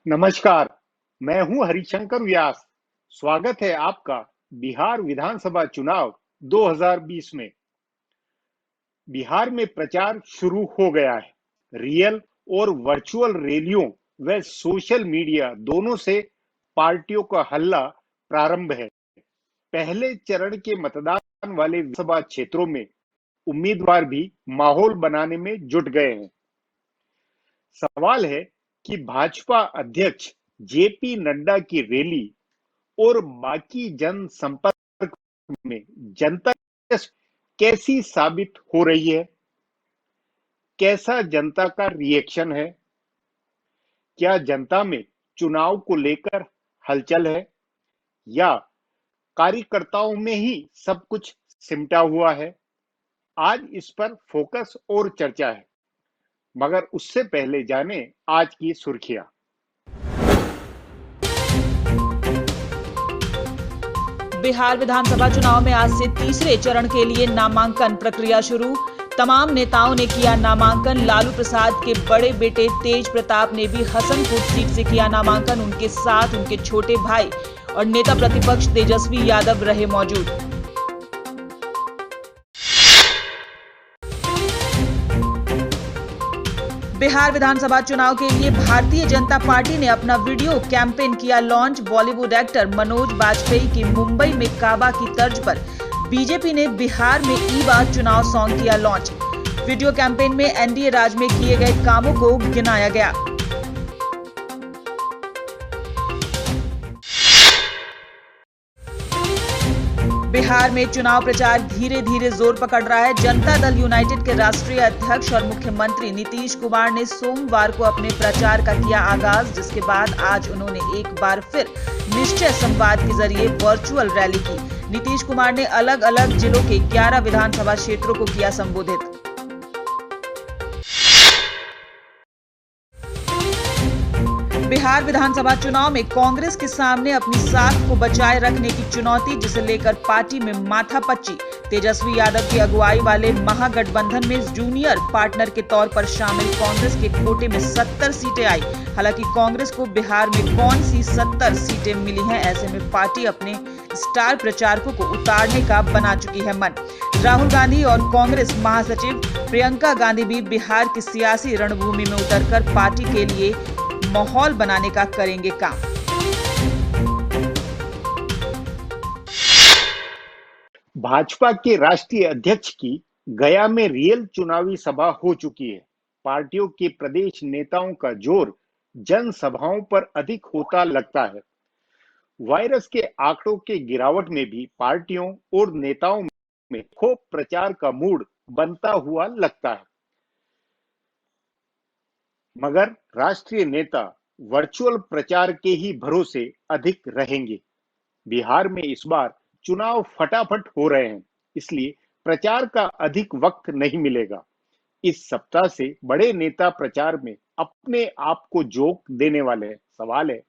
नमस्कार, मैं हूं हरिशंकर व्यास। स्वागत है आपका बिहार विधानसभा चुनाव 2020 में। बिहार में प्रचार शुरू हो गया है। रियल और वर्चुअल रैलियों व सोशल मीडिया दोनों से पार्टियों का हल्ला प्रारंभ है। पहले चरण के मतदान वाले विधानसभा क्षेत्रों में उम्मीदवार भी माहौल बनाने में जुट गए हैं। सवाल है कि भाजपा अध्यक्ष जेपी नड्डा की रैली और बाकी जनसंपर्क में जनता कैसी साबित हो रही है? कैसा जनता का रिएक्शन है? क्या जनता में चुनाव को लेकर हलचल है या कार्यकर्ताओं में ही सब कुछ सिमटा हुआ है? आज इस पर फोकस और चर्चा है, मगर उससे पहले जाने आज की सुर्खियां। बिहार विधानसभा चुनाव में आज से तीसरे चरण के लिए नामांकन प्रक्रिया शुरू। तमाम नेताओं ने किया नामांकन। लालू प्रसाद के बड़े बेटे तेज प्रताप ने भी हसनपुर सीट से किया नामांकन। उनके साथ उनके छोटे भाई और नेता प्रतिपक्ष तेजस्वी यादव रहे मौजूद। बिहार विधानसभा चुनाव के लिए भारतीय जनता पार्टी ने अपना वीडियो कैंपेन किया लॉन्च। बॉलीवुड एक्टर मनोज बाजपेयी की मुंबई में काबा की तर्ज पर बीजेपी ने बिहार में ई-बात चुनाव सॉन्ग किया लॉन्च। वीडियो कैंपेन में एनडीए राज में किए गए कामों को गिनाया गया। बिहार में चुनाव प्रचार धीरे धीरे जोर पकड़ रहा है। जनता दल यूनाइटेड के राष्ट्रीय अध्यक्ष और मुख्यमंत्री नीतीश कुमार ने सोमवार को अपने प्रचार का किया आगाज, जिसके बाद आज उन्होंने एक बार फिर निश्चय संवाद के जरिए वर्चुअल रैली की। नीतीश कुमार ने अलग अलग जिलों के 11 विधानसभा क्षेत्रों को किया संबोधित। बिहार विधानसभा चुनाव में कांग्रेस के सामने अपनी साख को बचाए रखने की चुनौती, जिसे लेकर पार्टी में माथापच्ची। तेजस्वी यादव की अगुवाई वाले महागठबंधन में जूनियर पार्टनर के तौर पर शामिल कांग्रेस के कोटे में 70 सीटें आई। हालांकि कांग्रेस को बिहार में कौन सी 70 सीटें मिली हैं, ऐसे में पार्टी अपने स्टार प्रचारकों को उतारने का बना चुकी है मन। राहुल गांधी और कांग्रेस महासचिव प्रियंका गांधी भी बिहार की सियासी रणभूमि में उतरकर पार्टी के लिए माहौल बनाने का करेंगे काम। भाजपा के राष्ट्रीय अध्यक्ष की गया में रियल चुनावी सभा हो चुकी है। पार्टियों के प्रदेश नेताओं का जोर जनसभाओं पर अधिक होता लगता है। वायरस के आंकड़ों के गिरावट में भी पार्टियों और नेताओं में खूब प्रचार का मूड बनता हुआ लगता है, मगर राष्ट्रीय नेता वर्चुअल प्रचार के ही भरोसे अधिक रहेंगे। बिहार में इस बार चुनाव फटाफट हो रहे हैं, इसलिए प्रचार का अधिक वक्त नहीं मिलेगा। इस सप्ताह से बड़े नेता प्रचार में अपने आप को जोक देने वाले हैं। सवाल है,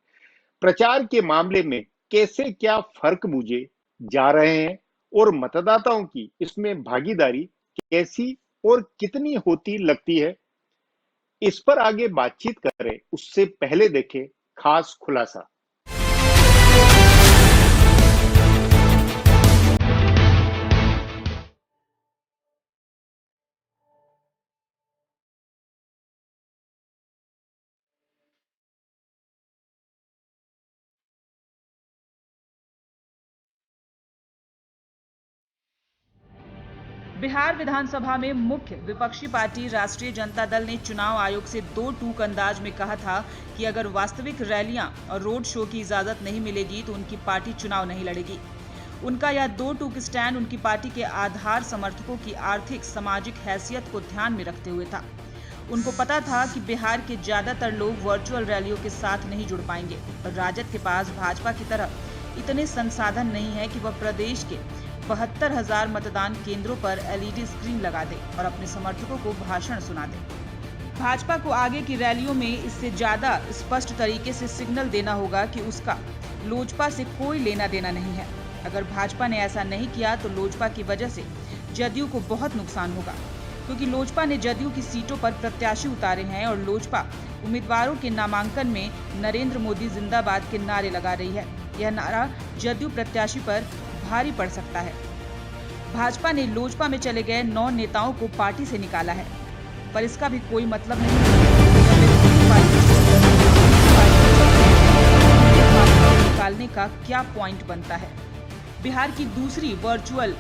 प्रचार के मामले में कैसे क्या फर्क बूझे जा रहे हैं और मतदाताओं की इसमें भागीदारी कैसी और कितनी होती लगती है? इस पर आगे बातचीत करें उससे पहले देखें खास खुलासा। बिहार विधानसभा में मुख्य विपक्षी पार्टी राष्ट्रीय जनता दल ने चुनाव आयोग से 2 टूक अंदाज में कहा था कि अगर वास्तविक रैलियां और रोड शो की इजाजत नहीं मिलेगी तो उनकी पार्टी चुनाव नहीं लड़ेगी। उनका यह 2 टूक स्टैंड उनकी पार्टी के आधार समर्थकों की आर्थिक सामाजिक हैसियत को ध्यान में रखते हुए था। उनको पता था कि बिहार के ज्यादातर लोग वर्चुअल रैलियों के साथ नहीं जुड़ पाएंगे और राजद के पास भाजपा की तरह इतने संसाधन नहीं है कि वह प्रदेश के 72,000 मतदान केंद्रों पर एलईडी स्क्रीन लगा दे और अपने समर्थकों को भाषण सुना दे। भाजपा को आगे की रैलियों में इससे ज्यादा स्पष्ट तरीके से सिग्नल देना होगा कि उसका लोजपा से कोई लेना देना नहीं है। अगर भाजपा ने ऐसा नहीं किया तो लोजपा की वजह से जदयू को बहुत नुकसान होगा। क्योंकि लोजपा ने जदयू की सीटों पर प्रत्याशी उतारे हैं और लोजपा उम्मीदवारों के नामांकन में नरेंद्र मोदी जिंदाबाद के नारे लगा रही है। यह नारा जदयू प्रत्याशी पर भारी पड़ सकता है। भाजपा ने लोजपा में चले गए 9 नेताओं को पार्टी से निकाला है, पर इसका भी कोई मतलब नहीं निकालने का क्या पॉइंट बनता है। बिहार की दूसरी वर्चुअल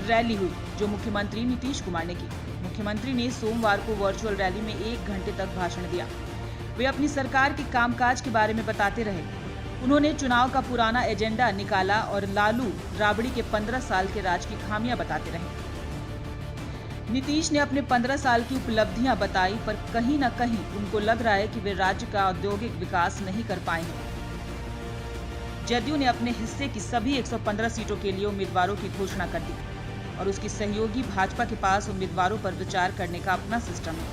रैली हुई जो मुख्यमंत्री नीतीश कुमार ने की। मुख्यमंत्री ने सोमवार को वर्चुअल रैली में 1 घंटे तक भाषण दिया। वे अपनी सरकार के कामकाज के बारे में बताते रहे। उन्होंने चुनाव का पुराना एजेंडा निकाला और लालू राबड़ी के 15 साल के राज की खामियां बताते रहे। नीतीश ने अपने 15 साल की उपलब्धियां बताई, पर कहीं न कहीं उनको लग रहा है कि वे राज्य का औद्योगिक विकास नहीं कर पाए हैं। जदयू ने अपने हिस्से की सभी 115 सीटों के लिए उम्मीदवारों की घोषणा कर दी और उसकी सहयोगी भाजपा के पास उम्मीदवारों पर विचार करने का अपना सिस्टम है,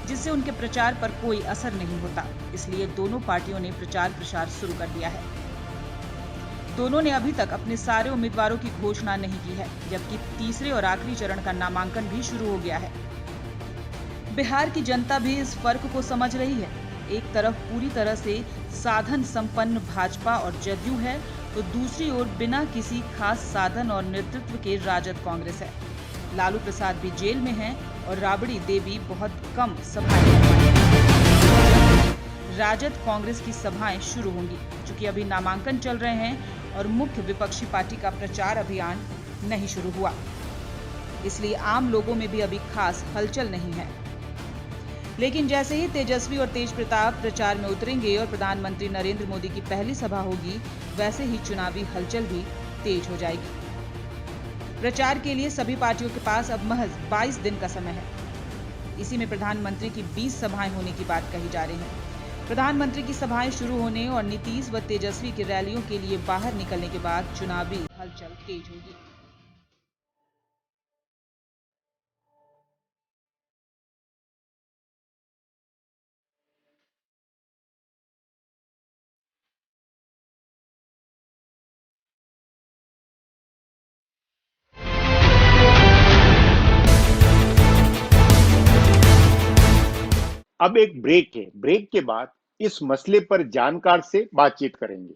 जिससे उनके प्रचार पर कोई असर नहीं होता। इसलिए दोनों पार्टियों ने प्रचार प्रसार शुरू कर दिया है। दोनों ने अभी तक अपने सारे उम्मीदवारों की घोषणा नहीं की है, जबकि तीसरे और आखिरी चरण का नामांकन भी शुरू हो गया है। बिहार की जनता भी इस फर्क को समझ रही है। एक तरफ पूरी तरह से साधन संपन्न भाजपा और जदयू है, तो दूसरी ओर बिना किसी खास साधन और नेतृत्व के राजद कांग्रेस है। लालू प्रसाद भी जेल में हैं और राबड़ी देवी बहुत कम सभाएं कर पाए हैं। राजद कांग्रेस की सभाएं शुरू होंगी, चूंकि अभी नामांकन चल रहे हैं और मुख्य विपक्षी पार्टी का प्रचार अभियान नहीं शुरू हुआ, इसलिए आम लोगों में भी अभी खास हलचल नहीं है। लेकिन जैसे ही तेजस्वी और तेज प्रताप प्रचार में उतरेंगे और प्रधानमंत्री नरेंद्र मोदी की पहली सभा होगी, वैसे ही चुनावी हलचल भी तेज हो जाएगी। प्रचार के लिए सभी पार्टियों के पास अब महज 22 दिन का समय है। इसी में प्रधानमंत्री की 20 सभाएं होने की बात कही जा रही है। प्रधानमंत्री की सभाएं शुरू होने और नीतीश व तेजस्वी की रैलियों के लिए बाहर निकलने के बाद चुनावी हलचल तेज होगी। अब एक ब्रेक है। ब्रेक के बाद इस मसले पर जानकार से बातचीत करेंगे।